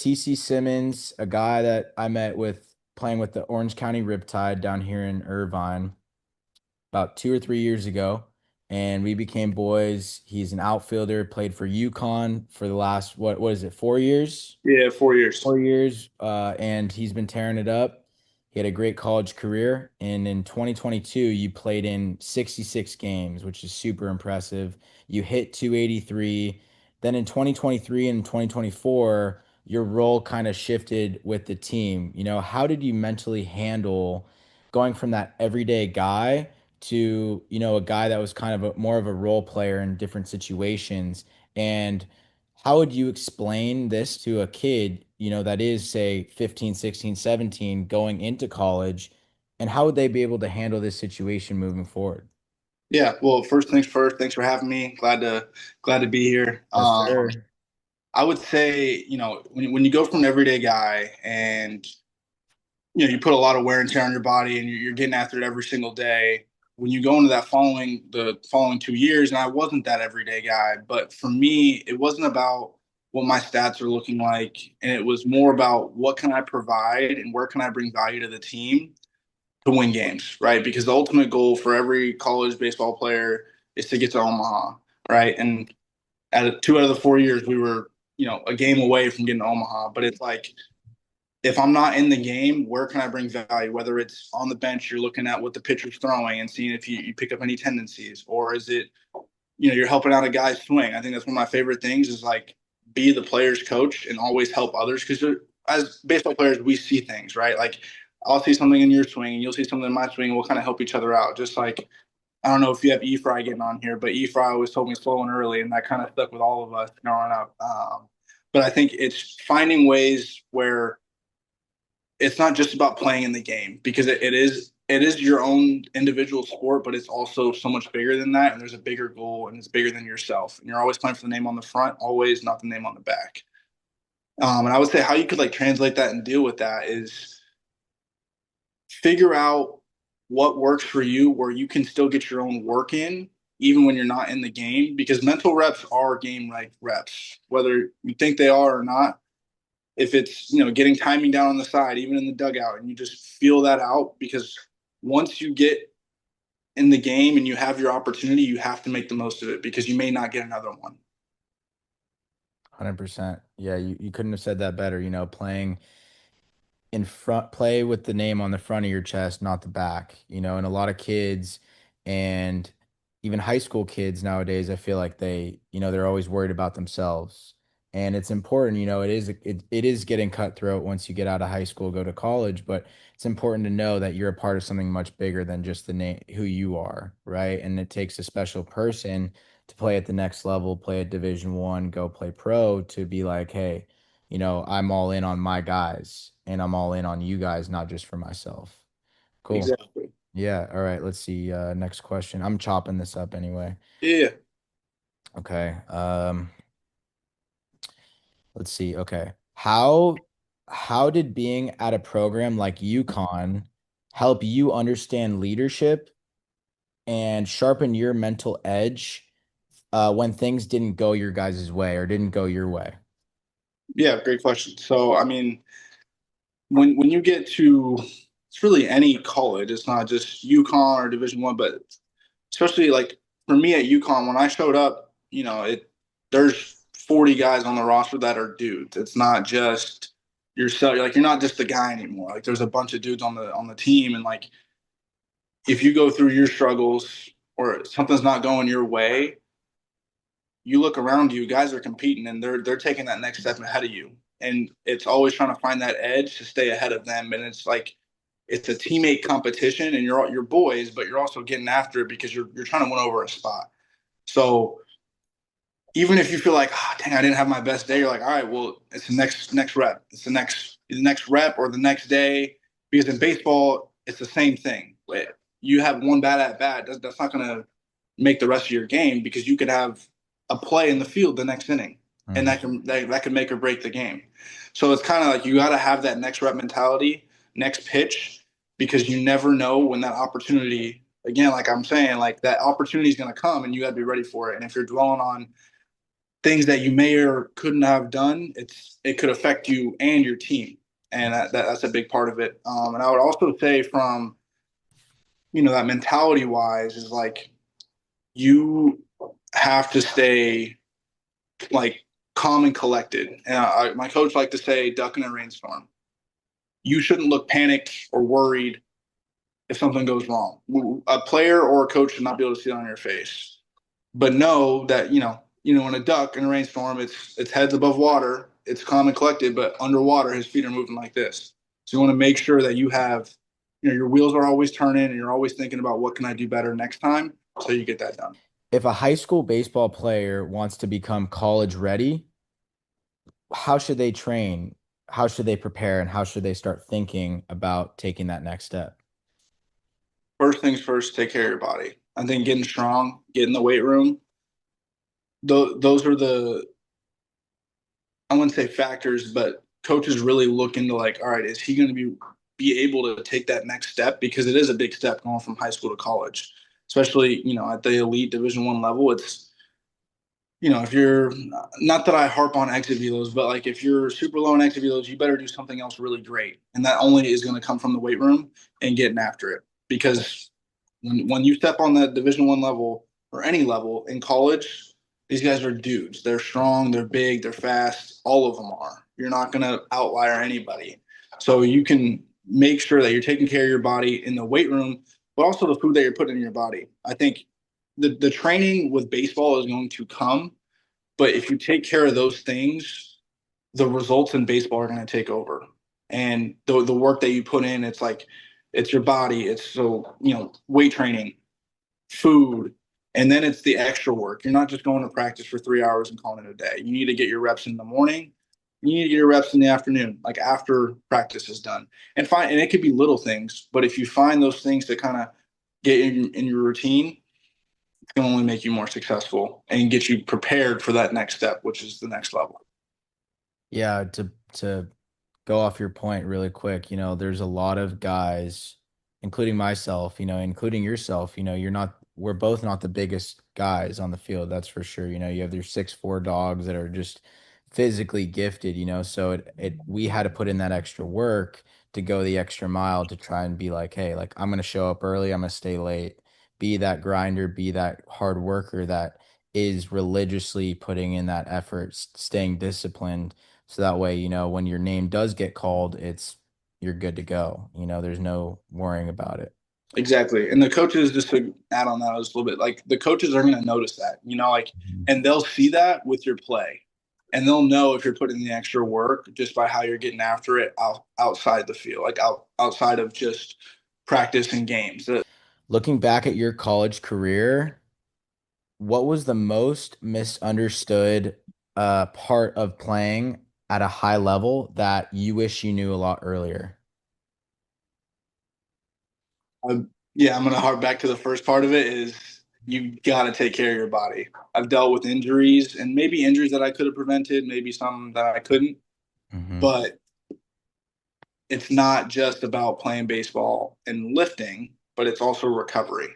TC Simmons, a guy that I met with playing with the Orange County Riptide down here in Irvine about 2 or 3 years ago, and we became boys. He's an outfielder, played for UConn for the last what is it, 4 years? Yeah, 4 years. 4 years, and he's been tearing it up. He had a great college career, and in 2022, you played in 66 games, which is super impressive. You hit 283. Then in 2023 and 2024, your role kind of shifted with the team. How did you mentally handle going from that everyday guy to, a guy that was kind of more of a role player in different situations? And how would you explain this to a kid, that is, say, 15, 16, 17, going into college? And how would they be able to handle this situation moving forward? Yeah, well, first things first, thanks for having me. Glad to be here. Yes, sir. I would say, when you go from an everyday guy and you put a lot of wear and tear on your body and you're getting after it every single day. When you go into the following 2 years, and I wasn't that everyday guy, but for me, it wasn't about what my stats are looking like, and it was more about what can I provide and where can I bring value to the team to win games, right? Because the ultimate goal for every college baseball player is to get to Omaha, right? And 2 out of the 4 years, we were, a game away from getting to Omaha. But it's like, if I'm not in the game, where can I bring value? Whether it's on the bench, you're looking at what the pitcher's throwing and seeing if you pick up any tendencies, or is it, you're helping out a guy's swing. I think that's one of my favorite things is like be the player's coach and always help others because as baseball players, we see things, right? Like I'll see something in your swing and you'll see something in my swing and we'll kind of help each other out. Just like, I don't know if you have E-Fry getting on here, but E-Fry always told me slow and early, and that kind of stuck with all of us growing up. But I think it's finding ways where it's not just about playing in the game because it is your own individual sport, but it's also so much bigger than that. And there's a bigger goal, and it's bigger than yourself. And you're always playing for the name on the front, always not the name on the back. And I would say how you could like translate that and deal with that is figure out what works for you, where you can still get your own work in, even when you're not in the game, because mental reps are game like reps, whether you think they are or not. If it's getting timing down on the side, even in the dugout, and you just feel that out because once you get in the game and you have your opportunity, you have to make the most of it because you may not get another one. 100%. Yeah, you couldn't have said that better. Playing in front, play with the name on the front of your chest, not the back. And a lot of kids and even high school kids nowadays, I feel like they're always worried about themselves. And it's important, it is getting cutthroat once you get out of high school, go to college, but it's important to know that you're a part of something much bigger than just the name, who you are, right? And it takes a special person to play at the next level, play at Division 1, go play pro, to be like, hey, I'm all in on my guys and I'm all in on you guys, not just for myself. Cool. Exactly. Yeah. All right. Let's see. Next question. I'm chopping this up anyway. Yeah. Okay. Let's see. Okay. How did being at a program like UConn help you understand leadership and sharpen your mental edge when things didn't go your guys' way or didn't go your way? Yeah. Great question. So, I mean, when you get to it's really any college, it's not just UConn or Division 1, but especially like for me at UConn, when I showed up, there's 40 guys on the roster that are dudes. It's not just yourself. Like you're not just the guy anymore. Like there's a bunch of dudes on the team, and like if you go through your struggles or something's not going your way, you look around you, guys are competing and they're taking that next step ahead of you. And it's always trying to find that edge to stay ahead of them. And it's like it's a teammate competition and you're boys, but you're also getting after it because you're trying to win over a spot. So even if you feel like, oh, dang, I didn't have my best day, you're like, all right, well, it's the next rep. It's the next rep or the next day. Because in baseball, it's the same thing. You have one bad at bat, that's not going to make the rest of your game because you could have a play in the field the next inning, and Mhm. that can make or break the game. So it's kind of like you got to have that next rep mentality, next pitch, because you never know when that opportunity. Again, like I'm saying, like that opportunity is going to come, and you got to be ready for it. And if you're dwelling on things that you may or couldn't have done, it could affect you and your team, and that's a big part of it. And I would also say from that mentality wise is like you have to stay like calm and collected. And my coach liked to say, "Duck in a rainstorm." You shouldn't look panicked or worried if something goes wrong. A player or a coach should not be able to see it on your face. But know that when a duck in a rainstorm, it's heads above water, it's calm and collected, but underwater, his feet are moving like this. So you want to make sure that you have, your wheels are always turning, and you're always thinking about what can I do better next time, so you get that done. If a high school baseball player wants to become college ready, how should they train? How should they prepare? And how should they start thinking about taking that next step? First things first, take care of your body. I think getting strong, get in the weight room. Those are I wouldn't say factors, but coaches really look into like, all right, is he going to be able to take that next step? Because it is a big step going from high school to college, especially at the elite Division 1 level. It's if you're not that I harp on exit velos, but like if you're super low in exit velos, you better do something else really great, and that only is going to come from the weight room and getting after it. Because when you step on that Division 1 level or any level in college, these guys are dudes. They're strong, they're big, they're fast. All of them are. You're not going to outlier anybody. So you can make sure that you're taking care of your body in the weight room, but also the food that you're putting in your body. I think the training with baseball is going to come, but if you take care of those things, the results in baseball are going to take over. And the work that you put in, it's your body. It's so weight training, food, and then it's the extra work. You're not just going to practice for 3 hours and calling it a day. You need to get your reps in the morning. You need to get your reps in the afternoon, like after practice is done. And it could be little things, but if you find those things to kind of get in your routine, it's going to only make you more successful and get you prepared for that next step, which is the next level. Yeah, to go off your point really quick, there's a lot of guys, including myself, including yourself, we're both not the biggest guys on the field, that's for sure. You have your 6'4" dogs that are just physically gifted, so we had to put in that extra work to go the extra mile to try and be like, hey, like I'm gonna show up early, I'm gonna stay late, be that grinder, be that hard worker that is religiously putting in that effort, staying disciplined so that way, when your name does get called, you're good to go. There's no worrying about it. Exactly. And the coaches, just to add on that just a little bit, like the coaches are going to notice that, like, Mhm. and they'll see that with your play. And they'll know if you're putting the extra work just by how you're getting after it outside the field, like outside of just practice and games. Looking back at your college career, what was the most misunderstood part of playing at a high level that you wish you knew a lot earlier? Yeah, I'm going to harp back to the first part of it is you got to take care of your body. I've dealt with injuries and maybe injuries that I could have prevented, maybe some that I couldn't, Hmm. but it's not just about playing baseball and lifting, but it's also recovery.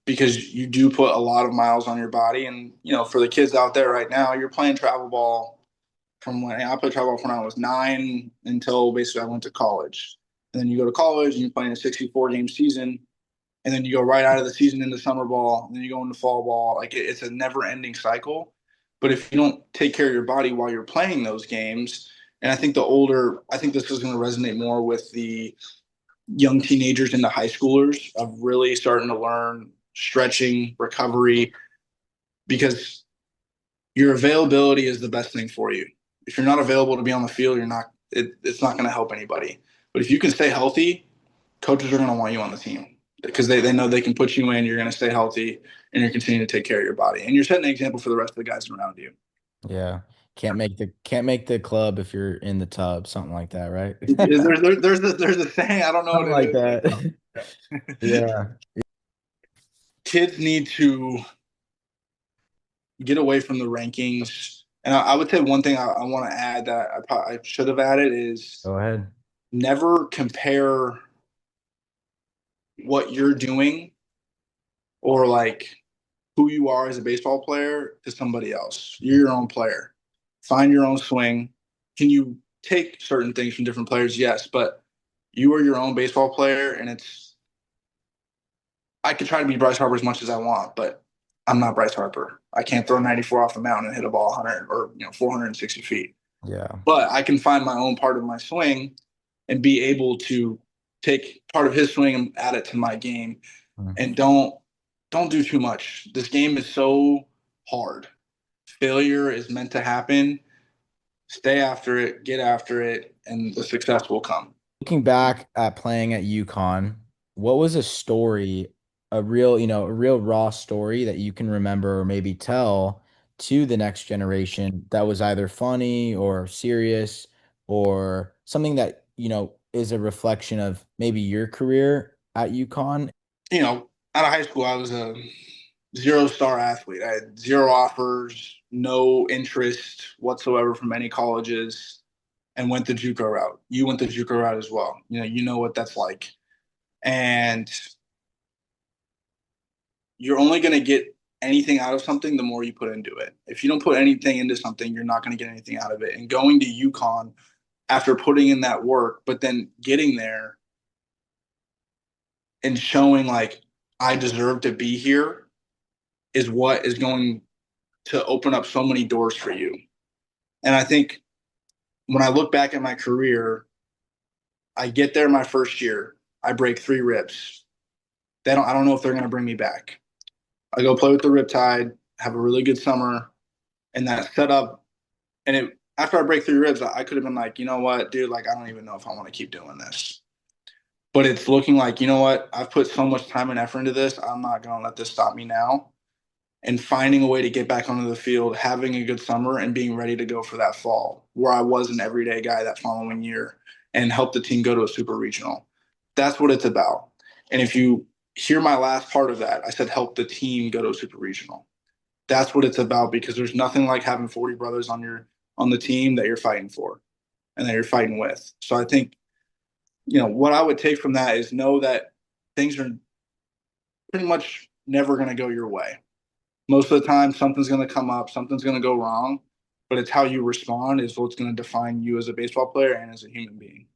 Because you do put a lot of miles on your body. And, for the kids out there right now, you're playing travel ball from when I played travel ball when I was 9 until basically I went to college. And then you go to college and you're playing a 64 game season. And then you go right out of the season into summer ball. And then you go into fall ball. Like it's a never ending cycle. But if you don't take care of your body while you're playing those games, and I think this is going to resonate more with the young teenagers into high schoolers of really starting to learn stretching, recovery, because your availability is the best thing for you. If you're not available to be on the field, it's not going to help anybody. But if you can stay healthy, coaches are going to want you on the team because they know they can put you in, you're going to stay healthy, and you're continuing to take care of your body. And you're setting an example for the rest of the guys around you. Yeah. Can't make the club if you're in the tub, something like that, right? There's a saying, I don't know what Something it like is, but it's that. Yeah. kids need to get away from the rankings. And I would say one thing I want to add that I should have added is Go ahead. never compare what you're doing or like who you are as a baseball player to somebody else. You're your own player. Find your own swing. Can you take certain things from different players? Yes, but you are your own baseball player, and it's I could try to be Bryce Harper as much as I want, but I'm not Bryce Harper. I can't throw 94 off the mound and hit a ball 100 or 460 feet. Yeah. But I can find my own part of my swing and be able to take part of his swing and add it to my game. Mm. And don't do too much. This game is so hard. Failure is meant to happen. Stay after it, get after it, and the success will come. Looking back at playing at UConn, what was a story, a real, a real raw story that you can remember or maybe tell to the next generation that was either funny or serious or something that, is a reflection of maybe your career at UConn? Out of high school, I was a 0 star athlete. I had zero offers, no interest whatsoever from any colleges, and went the JUCO route. You went the JUCO route as well. You know what that's like, and you're only going to get anything out of something the more you put into it. If you don't put anything into something, you're not going to get anything out of it. And going to UConn after putting in that work, but then getting there and showing like I deserve to be here is what is going to open up so many doors for you. And I think when I look back at my career, I get there my first year, I break 3 ribs. I don't know if they're going to bring me back. I go play with the Riptide, have a really good summer, and that setup. And after I break 3 ribs, I could have been like, you know what, dude, like I don't even know if I want to keep doing this. But it's looking like, you know what, I've put so much time and effort into this. I'm not going to let this stop me now. And finding a way to get back onto the field, having a good summer, and being ready to go for that fall, where I was an everyday guy that following year and help the team go to a super regional. That's what it's about. And if you hear my last part of that, I said help the team go to a super regional. That's what it's about because there's nothing like having 40 brothers on the team that you're fighting for and that you're fighting with. So I think, what I would take from that is know that things are pretty much never going to go your way. Most of the time, something's going to come up, something's going to go wrong, but it's how you respond is what's going to define you as a baseball player and as a human being.